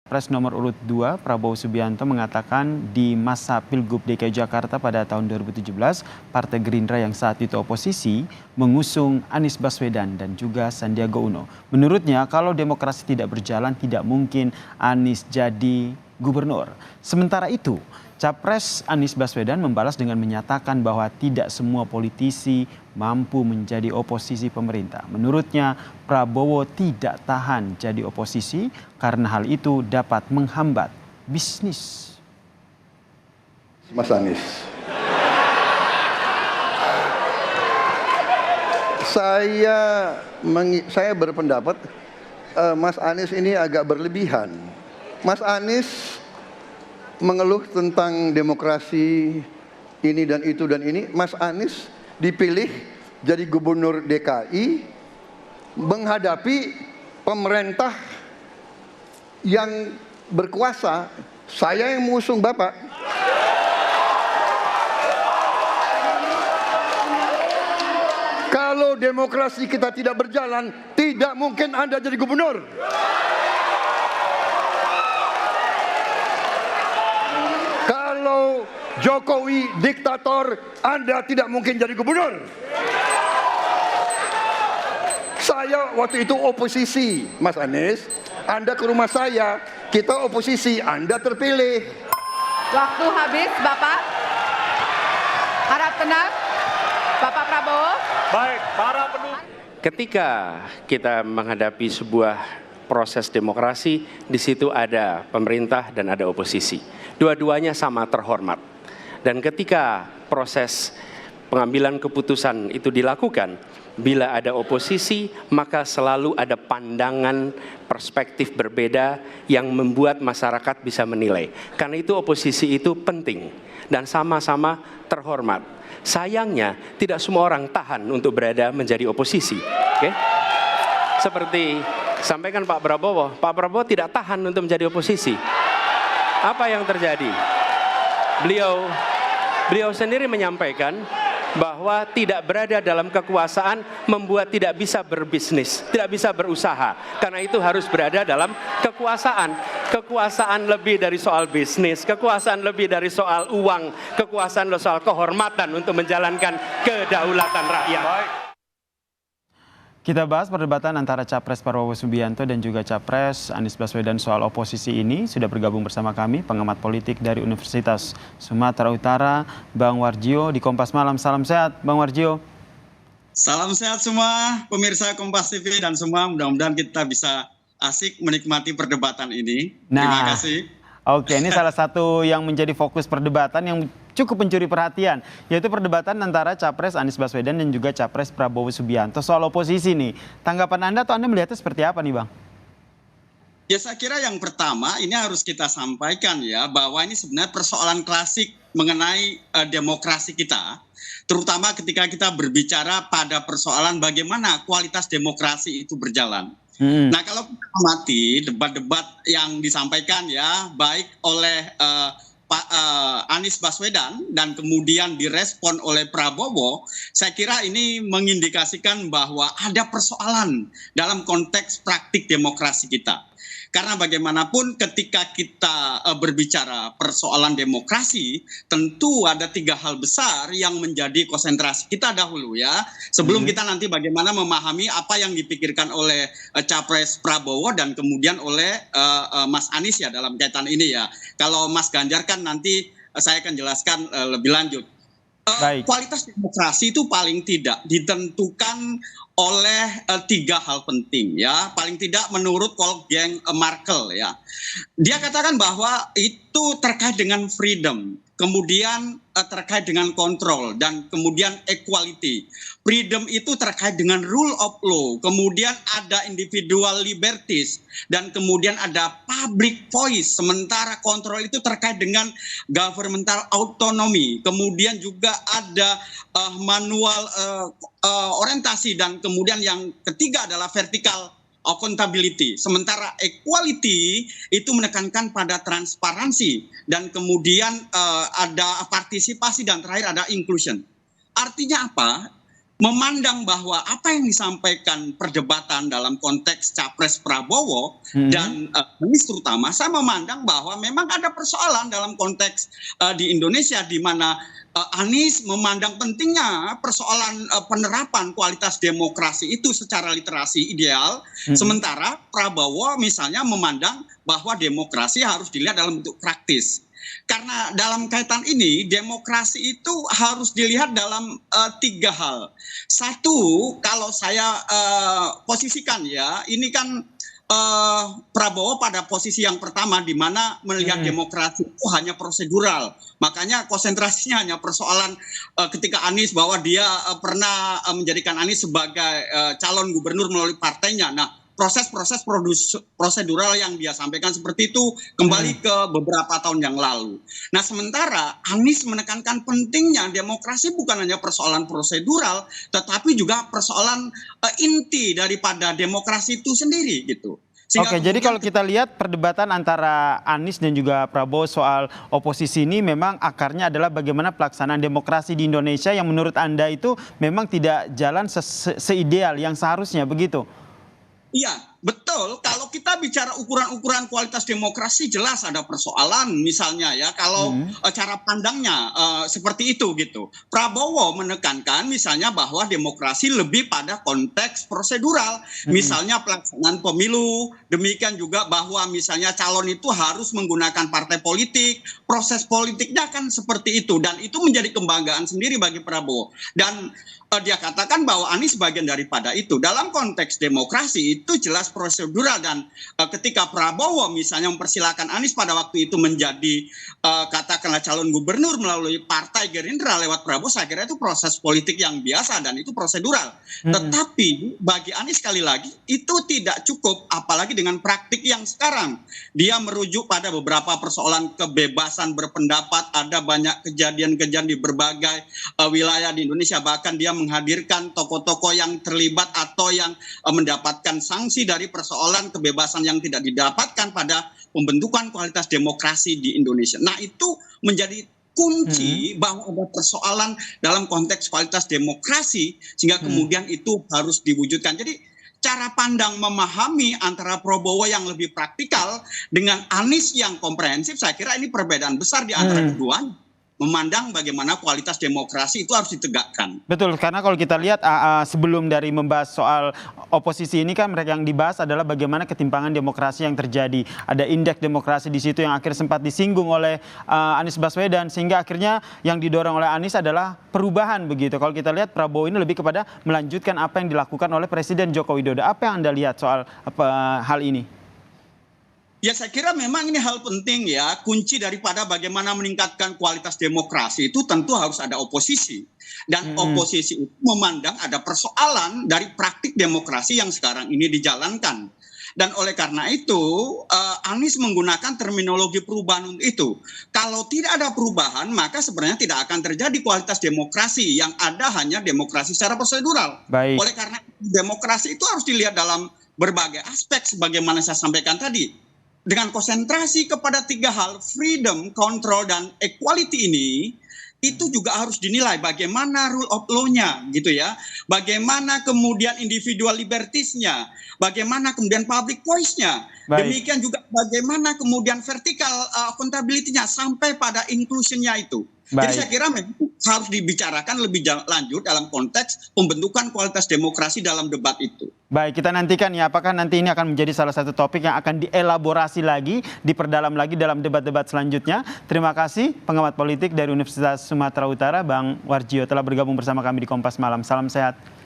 Pres nomor urut 2 Prabowo Subianto mengatakan di masa Pilgub DKI Jakarta pada tahun 2017, Partai Gerindra yang saat itu oposisi mengusung Anies Baswedan dan juga Sandiaga Uno. Menurutnya kalau demokrasi tidak berjalan tidak mungkin Anies jadi gubernur. Sementara itu, Capres Anies Baswedan membalas dengan menyatakan bahwa tidak semua politisi mampu menjadi oposisi pemerintah. Menurutnya, Prabowo tidak tahan jadi oposisi karena hal itu dapat menghambat bisnis. Mas Anies, saya berpendapat Mas Anies ini agak berlebihan. Mas Anies mengeluh tentang demokrasi ini dan itu dan ini. Mas Anies dipilih jadi gubernur DKI menghadapi pemerintah yang berkuasa. Saya yang mengusung Bapak. Kalau demokrasi kita tidak berjalan, tidak mungkin Anda jadi gubernur. Kalau Jokowi diktator, Anda tidak mungkin jadi gubernur. Saya waktu itu oposisi, Mas Anies. Anda ke rumah saya, kita oposisi, Anda terpilih. Waktu habis, Bapak. Harap tenang, Bapak Prabowo. Baik, para pendukung. Ketika kita menghadapi sebuah proses demokrasi, di situ ada pemerintah dan ada oposisi. Dua-duanya sama terhormat. Dan ketika proses pengambilan keputusan itu dilakukan, bila ada oposisi, maka selalu ada pandangan perspektif berbeda yang membuat masyarakat bisa menilai. Karena itu oposisi itu penting dan sama-sama terhormat. Sayangnya tidak semua orang tahan untuk berada menjadi oposisi. Oke? Seperti sampaikan Pak Prabowo tidak tahan untuk menjadi oposisi. Apa yang terjadi? Beliau sendiri menyampaikan bahwa tidak berada dalam kekuasaan membuat tidak bisa berbisnis, tidak bisa berusaha. Karena itu harus berada dalam kekuasaan. Kekuasaan lebih dari soal bisnis, kekuasaan lebih dari soal uang, kekuasaan soal kehormatan untuk menjalankan kedaulatan rakyat. Kita bahas perdebatan antara Capres Prabowo Subianto dan juga Capres Anies Baswedan soal oposisi ini. Sudah bergabung bersama kami pengamat politik dari Universitas Sumatera Utara, Bang Warjio di Kompas Malam. Salam sehat, Bang Warjio. Salam sehat semua pemirsa Kompas TV dan semua. Mudah-mudahan kita bisa asik menikmati perdebatan ini. Terima kasih. Oke, ini salah satu yang menjadi fokus perdebatan yang cukup mencuri perhatian, yaitu perdebatan antara Capres Anies Baswedan dan juga Capres Prabowo Subianto soal oposisi nih. Tanggapan Anda atau Anda melihatnya seperti apa nih, Bang? Ya, saya kira yang pertama ini harus kita sampaikan ya, bahwa ini sebenarnya persoalan klasik mengenai demokrasi kita, terutama ketika kita berbicara pada persoalan bagaimana kualitas demokrasi itu berjalan. Nah, kalau kita amati debat-debat yang disampaikan ya, baik oleh Pak Anies Baswedan dan kemudian direspon oleh Prabowo, saya kira ini mengindikasikan bahwa ada persoalan dalam konteks praktik demokrasi kita. Karena bagaimanapun ketika kita berbicara persoalan demokrasi, tentu ada 3 hal besar yang menjadi konsentrasi kita dahulu ya. Sebelum kita nanti bagaimana memahami apa yang dipikirkan oleh Capres Prabowo dan kemudian oleh Mas Anies ya dalam kaitan ini ya. Kalau Mas Ganjar kan nanti saya akan jelaskan lebih lanjut. Kualitas demokrasi itu paling tidak ditentukan oleh 3 hal penting ya, paling tidak menurut Wolfgang Merkel ya. Dia katakan bahwa itu terkait dengan freedom, kemudian terkait dengan kontrol, dan kemudian equality. Freedom itu terkait dengan rule of law, kemudian ada individual liberties, dan kemudian ada public voice. Sementara kontrol itu terkait dengan governmental autonomy, kemudian juga ada manual orientasi, dan kemudian yang ketiga adalah vertical accountability. Sementara equality itu menekankan pada transparansi, dan kemudian ada partisipasi, dan terakhir ada inclusion. Artinya apa? memandang bahwa apa yang disampaikan perdebatan dalam konteks Capres Prabowo dan Anies terutama, saya memandang bahwa memang ada persoalan dalam konteks di Indonesia di mana Anies memandang pentingnya persoalan penerapan kualitas demokrasi itu secara literasi ideal, sementara Prabowo misalnya memandang bahwa demokrasi harus dilihat dalam bentuk praktis. Karena dalam kaitan ini demokrasi itu harus dilihat dalam 3 hal. Satu, kalau saya posisikan ya, ini kan Prabowo pada posisi yang pertama di mana melihat demokrasi itu hanya prosedural. Makanya konsentrasinya hanya persoalan ketika Anies bahwa dia pernah menjadikan Anies sebagai calon gubernur melalui partainya. Nah, proses-proses prosedural yang dia sampaikan seperti itu kembali ke beberapa tahun yang lalu. Nah, sementara Anies menekankan pentingnya demokrasi bukan hanya persoalan prosedural, tetapi juga persoalan inti daripada demokrasi itu sendiri gitu. Oke, jadi kalau kita lihat perdebatan antara Anies dan juga Prabowo soal oposisi ini memang akarnya adalah bagaimana pelaksanaan demokrasi di Indonesia yang menurut Anda itu memang tidak jalan seideal yang seharusnya, begitu? Iya, betul. Kalau kita bicara ukuran-ukuran kualitas demokrasi jelas ada persoalan misalnya ya kalau cara pandangnya seperti itu gitu. Prabowo menekankan misalnya bahwa demokrasi lebih pada konteks prosedural. Misalnya pelaksanaan pemilu, demikian juga bahwa misalnya calon itu harus menggunakan partai politik, proses politiknya kan seperti itu dan itu menjadi kebanggaan sendiri bagi Prabowo. Dan dia katakan bahwa Anies bagian daripada itu. Dalam konteks demokrasi itu jelas prosedural dan ketika Prabowo misalnya mempersilahkan Anies pada waktu itu menjadi katakanlah calon gubernur melalui partai Gerindra lewat Prabowo, saya kira itu proses politik yang biasa dan itu prosedural. Tetapi bagi Anies sekali lagi itu tidak cukup apalagi dengan praktik yang sekarang. Dia merujuk pada beberapa persoalan kebebasan berpendapat, ada banyak kejadian-kejadian di berbagai wilayah di Indonesia, bahkan dia menghadirkan tokoh-tokoh yang terlibat atau yang mendapatkan sanksi dari persoalan kebebasan yang tidak didapatkan pada pembentukan kualitas demokrasi di Indonesia. Nah, itu menjadi kunci bahwa ada persoalan dalam konteks kualitas demokrasi sehingga kemudian itu harus diwujudkan. Jadi cara pandang memahami antara Prabowo yang lebih praktikal dengan Anies yang komprehensif, saya kira ini perbedaan besar di antara keduanya. Memandang bagaimana kualitas demokrasi itu harus ditegakkan. Betul, karena kalau kita lihat sebelum dari membahas soal oposisi ini kan mereka yang dibahas adalah bagaimana ketimpangan demokrasi yang terjadi. Ada indeks demokrasi di situ yang akhirnya sempat disinggung oleh Anies Baswedan sehingga akhirnya yang didorong oleh Anies adalah perubahan begitu. Kalau kita lihat Prabowo ini lebih kepada melanjutkan apa yang dilakukan oleh Presiden Joko Widodo. Apa yang Anda lihat soal hal ini? Ya, saya kira memang ini hal penting ya. Kunci daripada bagaimana meningkatkan kualitas demokrasi itu tentu harus ada oposisi. Dan oposisi itu memandang ada persoalan dari praktik demokrasi yang sekarang ini dijalankan. Dan oleh karena itu, Anies menggunakan terminologi perubahan untuk itu. Kalau tidak ada perubahan, maka sebenarnya tidak akan terjadi kualitas demokrasi. Yang ada hanya demokrasi secara prosedural. Baik. Oleh karena demokrasi itu harus dilihat dalam berbagai aspek sebagaimana saya sampaikan tadi. Dengan konsentrasi kepada 3 hal, freedom, control, dan equality ini, itu juga harus dinilai bagaimana rule of law-nya gitu ya. Bagaimana kemudian individual liberties-nya, bagaimana kemudian public voice-nya. Demikian juga bagaimana kemudian vertical accountability-nya sampai pada inclusion-nya itu. Jadi saya kira memang harus dibicarakan lebih lanjut dalam konteks pembentukan kualitas demokrasi dalam debat itu. Baik, kita nantikan ya apakah nanti ini akan menjadi salah satu topik yang akan dielaborasi lagi, diperdalam lagi dalam debat-debat selanjutnya. Terima kasih pengamat politik dari Universitas Sumatera Utara, Bang Warjio telah bergabung bersama kami di Kompas Malam. Salam sehat.